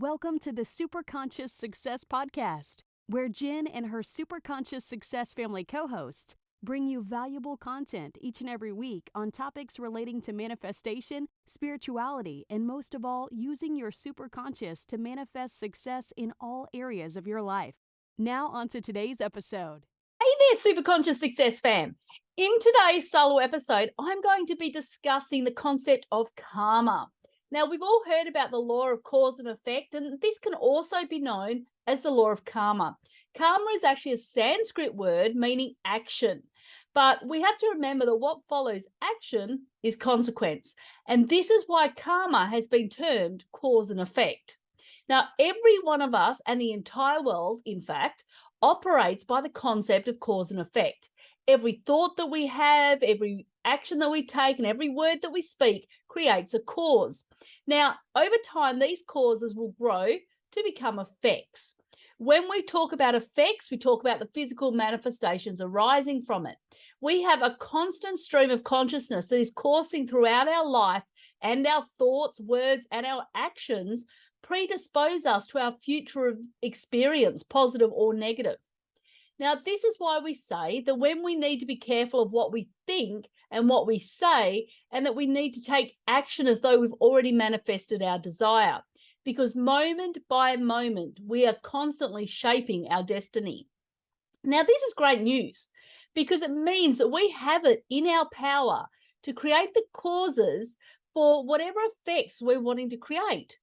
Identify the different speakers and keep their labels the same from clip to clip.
Speaker 1: Welcome to the Superconscious Success Podcast, where Jen and her Superconscious Success family co-hosts bring you valuable content each and every week on topics relating to manifestation, spirituality, and most of all, using your superconscious to manifest success in all areas of your life. Now on to today's episode.
Speaker 2: Hey there, Superconscious Success fam. In today's solo episode, I'm going to be discussing the concept of karma. Now, we've all heard about the law of cause and effect, and this can also be known as the law of karma. Karma is actually a Sanskrit word meaning action, but we have to remember that what follows action is consequence, and this is why karma has been termed cause and effect. Now, every one of us and the entire world, in fact, operates by the concept of cause and effect. Every thought that we have, every action that we take, and every word that we speak creates a cause. Now, over time, these causes will grow to become effects. When we talk about effects, we talk about the physical manifestations arising from it. We have a constant stream of consciousness that is coursing throughout our life, and our thoughts, words, and our actions predispose us to our future experience, positive or negative. Now, this is why we say that when we need to be careful of what we think and what we say, and that we need to take action as though we've already manifested our desire, because moment by moment, we are constantly shaping our destiny. Now, this is great news because it means that we have it in our power to create the causes for whatever effects we're wanting to create.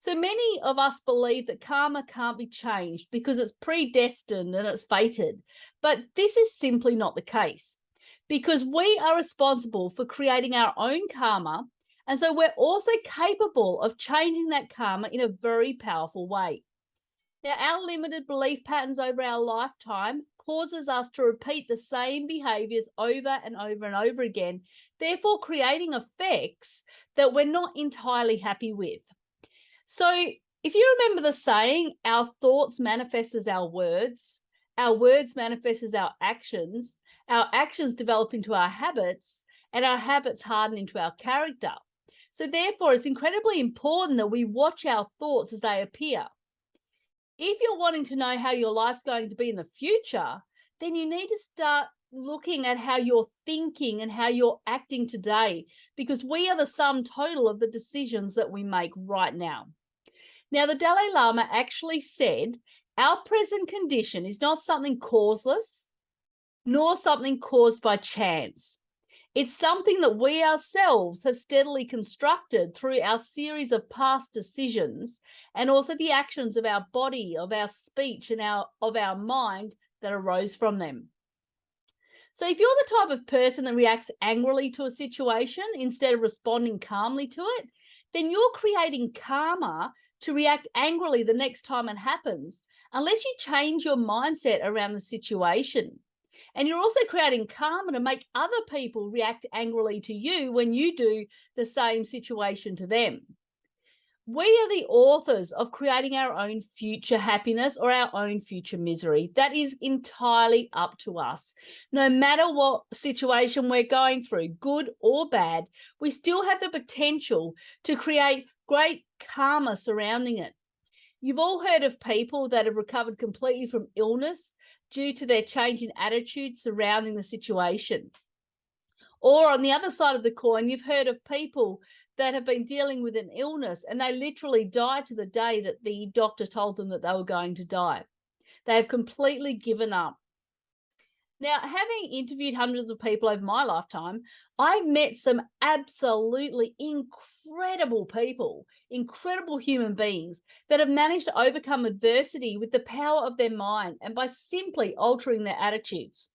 Speaker 2: So many of us believe that karma can't be changed because it's predestined and it's fated. But this is simply not the case, because we are responsible for creating our own karma. And so we're also capable of changing that karma in a very powerful way. Now, our limited belief patterns over our lifetime causes us to repeat the same behaviors over and over and over again, therefore creating effects that we're not entirely happy with. So if you remember the saying, our thoughts manifest as our words manifest as our actions develop into our habits, and our habits harden into our character. So therefore, it's incredibly important that we watch our thoughts as they appear. If you're wanting to know how your life's going to be in the future, then you need to start looking at how you're thinking and how you're acting today, because we are the sum total of the decisions that we make right now. Now, the Dalai Lama actually said, our present condition is not something causeless, nor something caused by chance. It's something that we ourselves have steadily constructed through our series of past decisions, and also the actions of our body, of our speech, and of our mind that arose from them. So if you're the type of person that reacts angrily to a situation instead of responding calmly to it, then you're creating karma to react angrily the next time it happens, unless you change your mindset around the situation. And you're also creating karma to make other people react angrily to you when you do the same situation to them. We are the authors of creating our own future happiness or our own future misery. That is entirely up to us. No matter what situation we're going through, good or bad, we still have the potential to create great karma surrounding it. You've all heard of people that have recovered completely from illness due to their change in attitude surrounding the situation. Or on the other side of the coin, you've heard of people that have been dealing with an illness and they literally died to the day that the doctor told them that they were going to die. They have completely given up. Now, having interviewed hundreds of people over my lifetime, I've met some absolutely incredible people, incredible human beings that have managed to overcome adversity with the power of their mind and by simply altering their attitudes.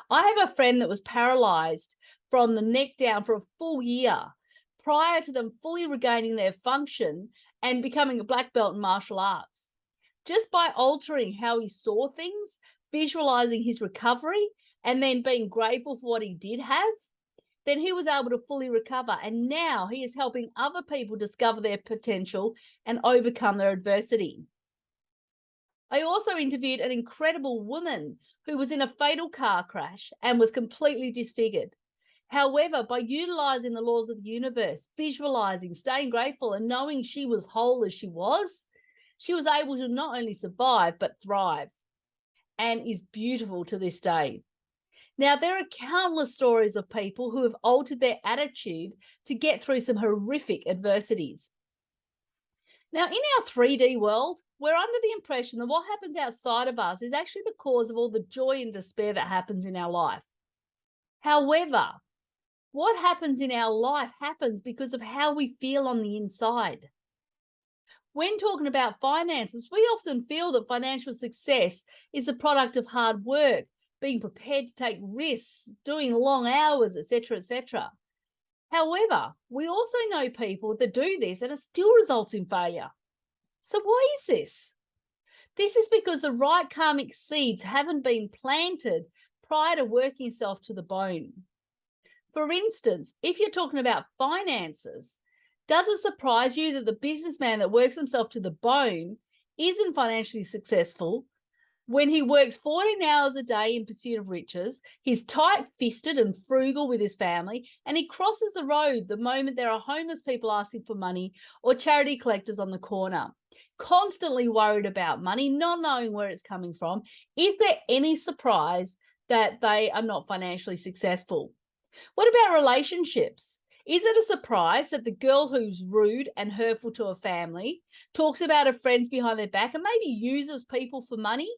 Speaker 2: I have a friend that was paralyzed from the neck down for a full year prior to them fully regaining their function and becoming a black belt in martial arts. Just by altering how he saw things, visualizing his recovery, and then being grateful for what he did have, then he was able to fully recover. And now he is helping other people discover their potential and overcome their adversity. I also interviewed an incredible woman who was in a fatal car crash and was completely disfigured. However, by utilizing the laws of the universe, visualizing, staying grateful, and knowing she was whole as she was able to not only survive, but thrive, and is beautiful to this day. Now, there are countless stories of people who have altered their attitude to get through some horrific adversities. Now, in our 3D world, we're under the impression that what happens outside of us is actually the cause of all the joy and despair that happens in our life. However, what happens in our life happens because of how we feel on the inside. When talking about finances, we often feel that financial success is a product of hard work, being prepared to take risks, doing long hours, etc., etc. However, we also know people that do this and it still results in failure. So why is this? This is because the right karmic seeds haven't been planted prior to working yourself to the bone. For instance, if you're talking about finances, does it surprise you that the businessman that works himself to the bone isn't financially successful when he works 14 hours a day in pursuit of riches, he's tight-fisted and frugal with his family, and he crosses the road the moment there are homeless people asking for money or charity collectors on the corner, constantly worried about money, not knowing where it's coming from? Is there any surprise that they are not financially successful? What about relationships? Is it a surprise that the girl who's rude and hurtful to her family, talks about her friends behind their back, and maybe uses people for money,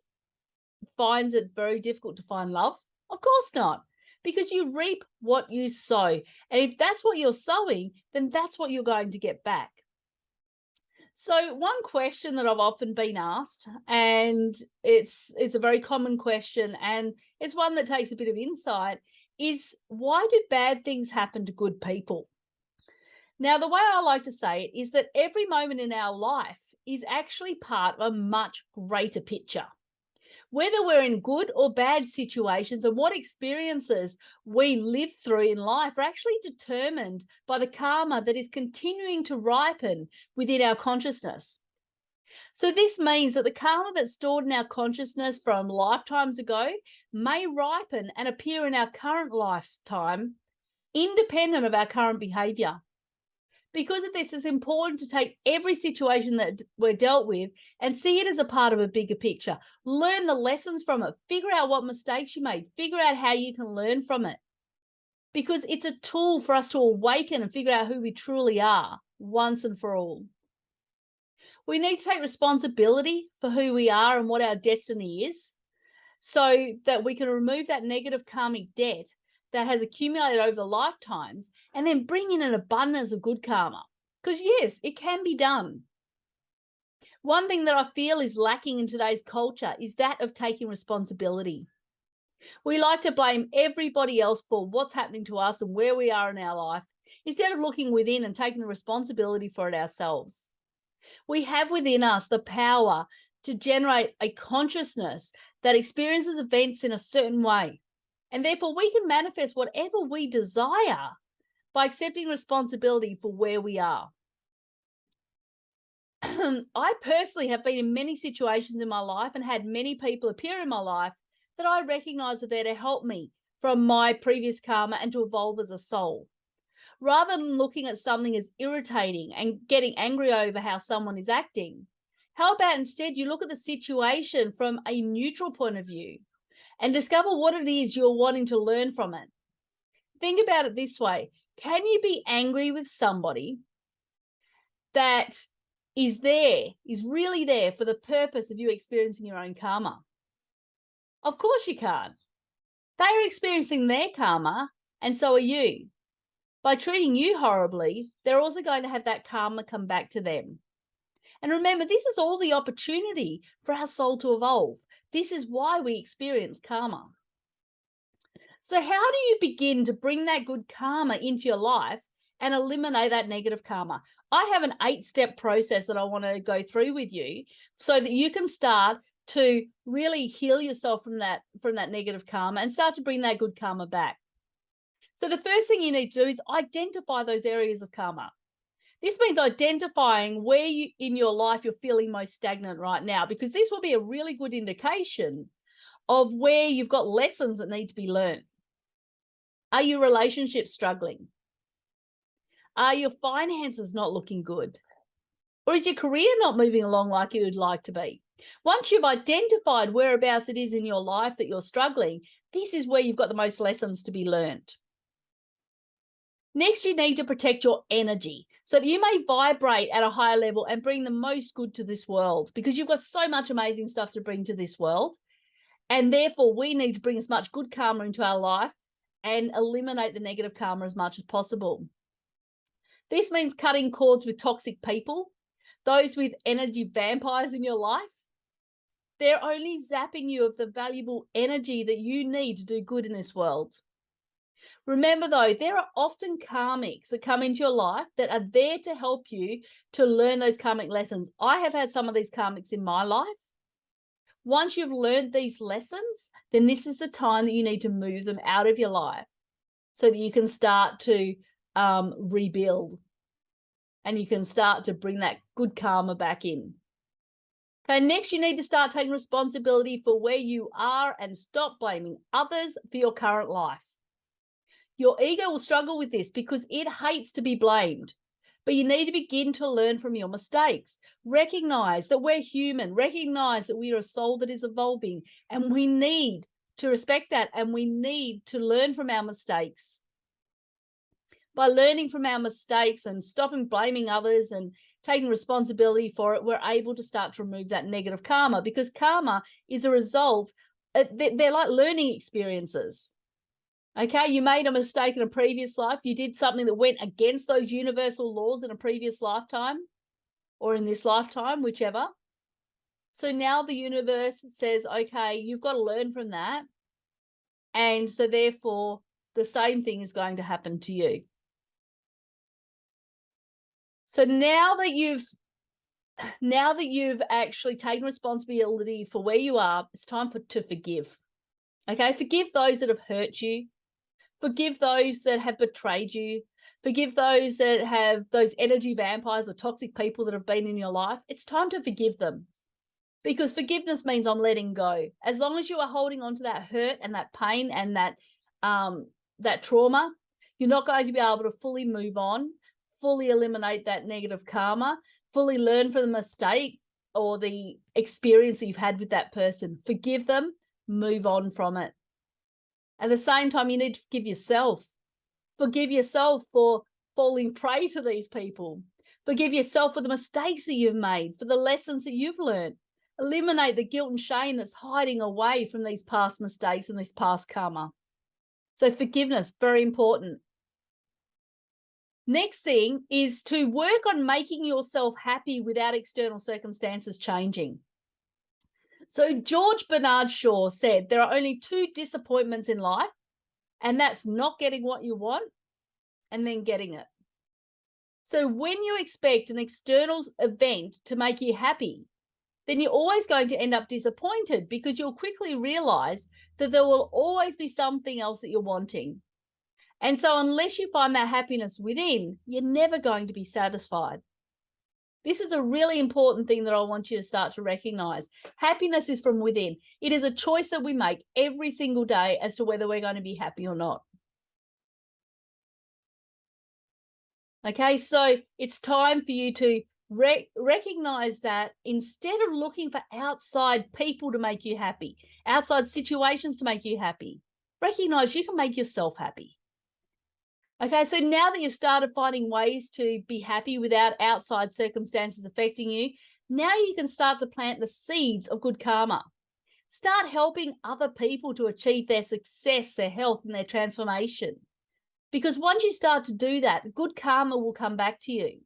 Speaker 2: finds it very difficult to find love? Of course not, because you reap what you sow. And if that's what you're sowing, then that's what you're going to get back. So one question that I've often been asked, and it's a very common question, and it's one that takes a bit of insight, is why do bad things happen to good people? Now, the way I like to say it is that every moment in our life is actually part of a much greater picture. Whether we're in good or bad situations and what experiences we live through in life are actually determined by the karma that is continuing to ripen within our consciousness. So this means that the karma that's stored in our consciousness from lifetimes ago may ripen and appear in our current lifetime, independent of our current behavior. Because of this, it's important to take every situation that we're dealt with and see it as a part of a bigger picture. Learn the lessons from it. Figure out what mistakes you made. Figure out how you can learn from it. Because it's a tool for us to awaken and figure out who we truly are once and for all. We need to take responsibility for who we are and what our destiny is so that we can remove that negative karmic debt that has accumulated over the lifetimes and then bring in an abundance of good karma. Because yes, it can be done. One thing that I feel is lacking in today's culture is that of taking responsibility. We like to blame everybody else for what's happening to us and where we are in our life, instead of looking within and taking the responsibility for it ourselves. We have within us the power to generate a consciousness that experiences events in a certain way. And therefore, we can manifest whatever we desire by accepting responsibility for where we are. I personally have been in many situations in my life and had many people appear in my life that I recognize are there to help me from my previous karma and to evolve as a soul. Rather than looking at something as irritating and getting angry over how someone is acting, how about instead you look at the situation from a neutral point of view and discover what it is you're wanting to learn from it? Think about it this way. Can you be angry with somebody that is really there for the purpose of you experiencing your own karma? Of course you can't. They're experiencing their karma, and so are you. By treating you horribly, they're also going to have that karma come back to them. And remember, this is all the opportunity for our soul to evolve. This is why we experience karma. So how do you begin to bring that good karma into your life and eliminate that negative karma? I have an 8-step process that I want to go through with you so that you can start to really heal yourself from that negative karma and start to bring that good karma back. So the first thing you need to do is identify those areas of karma. This means identifying where in your life you're feeling most stagnant right now, because this will be a really good indication of where you've got lessons that need to be learned. Are your relationships struggling? Are your finances not looking good? Or is your career not moving along like you would like to be? Once you've identified whereabouts it is in your life that you're struggling, this is where you've got the most lessons to be learned. Next, you need to protect your energy so that you may vibrate at a higher level and bring the most good to this world, because you've got so much amazing stuff to bring to this world. And therefore, we need to bring as much good karma into our life and eliminate the negative karma as much as possible. This means cutting cords with toxic people, those with energy vampires in your life. They're only zapping you of the valuable energy that you need to do good in this world. Remember, though, there are often karmics that come into your life that are there to help you to learn those karmic lessons. I have had some of these karmics in my life. Once you've learned these lessons, then this is the time that you need to move them out of your life so that you can start to rebuild and you can start to bring that good karma back in. Okay, next you need to start taking responsibility for where you are and stop blaming others for your current life. Your ego will struggle with this because it hates to be blamed. But you need to begin to learn from your mistakes. Recognize that we're human. Recognize that we are a soul that is evolving. And we need to respect that. And we need to learn from our mistakes. By learning from our mistakes and stopping blaming others and taking responsibility for it, we're able to start to remove that negative karma, because karma is a result. They're like learning experiences. Okay, you made a mistake in a previous life. You did something that went against those universal laws in a previous lifetime or in this lifetime, whichever. So now the universe says, okay, you've got to learn from that. And so therefore, the same thing is going to happen to you. So now that you've actually taken responsibility for where you are, it's time to forgive. Okay, forgive those that have hurt you. Forgive those that have betrayed you. Forgive those that have those energy vampires or toxic people that have been in your life. It's time to forgive them, because forgiveness means I'm letting go. As long as you are holding on to that hurt and that pain and that trauma, you're not going to be able to fully move on, fully eliminate that negative karma, fully learn from the mistake or the experience that you've had with that person. Forgive them, move on from it. At the same time, you need to forgive yourself. Forgive yourself for falling prey to these people. Forgive yourself for the mistakes that you've made, for the lessons that you've learned. Eliminate the guilt and shame that's hiding away from these past mistakes and this past karma. So forgiveness, very important. Next thing is to work on making yourself happy without external circumstances changing. So George Bernard Shaw said there are only two disappointments in life, and that's not getting what you want and then getting it. So when you expect an external event to make you happy, then you're always going to end up disappointed, because you'll quickly realize that there will always be something else that you're wanting. And so unless you find that happiness within, you're never going to be satisfied. This is a really important thing that I want you to start to recognize. Happiness is from within. It is a choice that we make every single day as to whether we're going to be happy or not. Okay, so it's time for you to recognize that instead of looking for outside people to make you happy, outside situations to make you happy, recognize you can make yourself happy. Okay, so now that you've started finding ways to be happy without outside circumstances affecting you, now you can start to plant the seeds of good karma. Start helping other people to achieve their success, their health, and their transformation. Because once you start to do that, good karma will come back to you.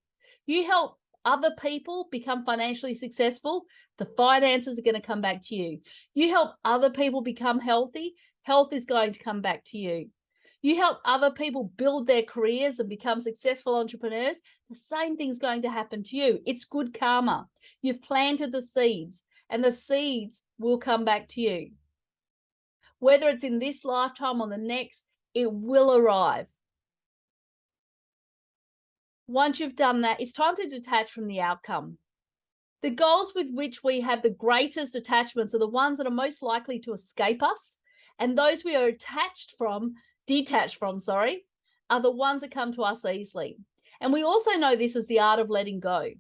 Speaker 2: You help other people become financially successful, the finances are going to come back to you. You help other people become healthy, health is going to come back to you. You help other people build their careers and become successful entrepreneurs, the same thing's going to happen to you. It's good karma. You've planted the seeds, and the seeds will come back to you. Whether it's in this lifetime or the next, it will arrive. Once you've done that, it's time to detach from the outcome. The goals with which we have the greatest attachments are the ones that are most likely to escape us, and those we are attached from detach from, are the ones that come to us easily. And we also know this is the art of letting go.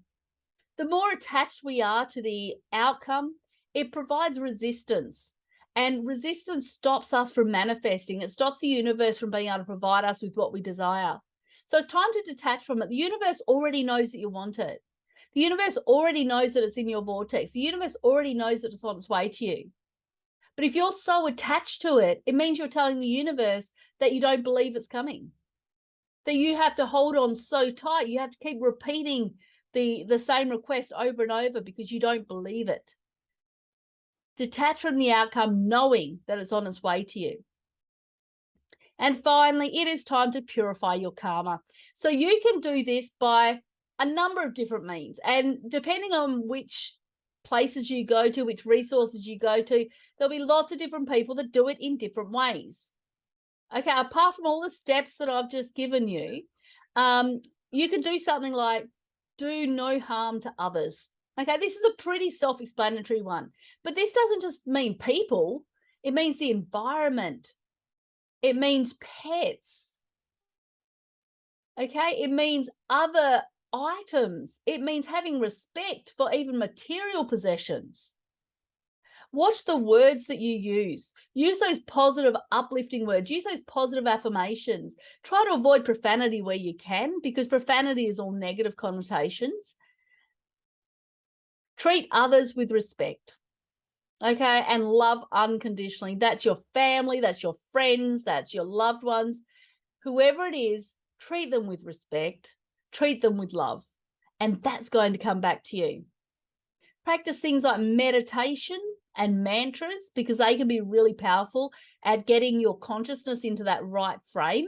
Speaker 2: The more attached we are to the outcome, it provides resistance. And resistance stops us from manifesting. It stops the universe from being able to provide us with what we desire. So it's time to detach from it. The universe already knows that you want it. The universe already knows that it's in your vortex. The universe already knows that it's on its way to you. But if you're so attached to it, it means you're telling the universe that you don't believe it's coming, that you have to hold on so tight. You have to keep repeating the same request over and over because you don't believe it. Detach from the outcome, knowing that it's on its way to you. And finally, it is time to purify your karma. So you can do this by a number of different means. And depending on which places you go to, which resources you go to, there'll be lots of different people that do it in different ways. Okay, apart from all the steps that I've just given you, you can do something like do no harm to others. Okay, this is a pretty self-explanatory one, but this doesn't just mean people, it means the environment. It means pets. Okay, it means other items. It means having respect for even material possessions. Watch the words that you use. Use those positive, uplifting words. Use those positive affirmations. Try to avoid profanity where you can, because profanity is all negative connotations. Treat others with respect. Okay, and love unconditionally. That's your family, that's your friends, that's your loved ones. Whoever it is, treat them with respect, treat them with love, and that's going to come back to you. Practice things like meditation and mantras, because they can be really powerful at getting your consciousness into that right frame.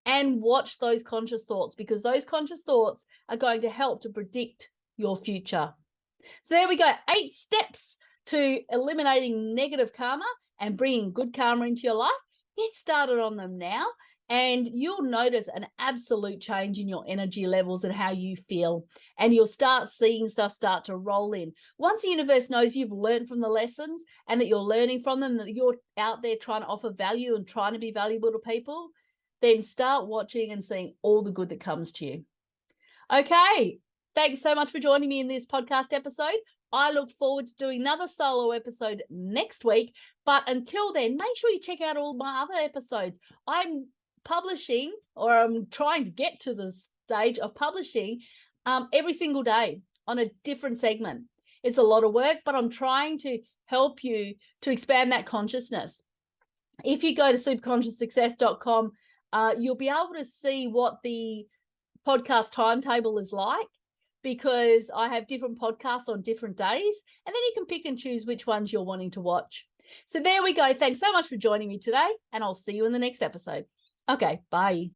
Speaker 2: And watch those conscious thoughts, because those conscious thoughts are going to help to predict your future. So there we go, 8 steps to eliminating negative karma and bringing good karma into your life. Get started on them now, and you'll notice an absolute change in your energy levels and how you feel. And you'll start seeing stuff start to roll in. Once the universe knows you've learned from the lessons and that you're learning from them, that you're out there trying to offer value and trying to be valuable to people, then start watching and seeing all the good that comes to you. Okay, thanks so much for joining me in this podcast episode. I look forward to doing another solo episode next week. But until then, make sure you check out all my other episodes. I'm publishing, or I'm trying to get to the stage of publishing every single day on a different segment. It's a lot of work, but I'm trying to help you to expand that consciousness. If you go to superconscioussuccess.com, you'll be able to see what the podcast timetable is like, because I have different podcasts on different days, and then you can pick and choose which ones you're wanting to watch. So there we go. Thanks so much for joining me today, and I'll see you in the next episode. Okay, bye.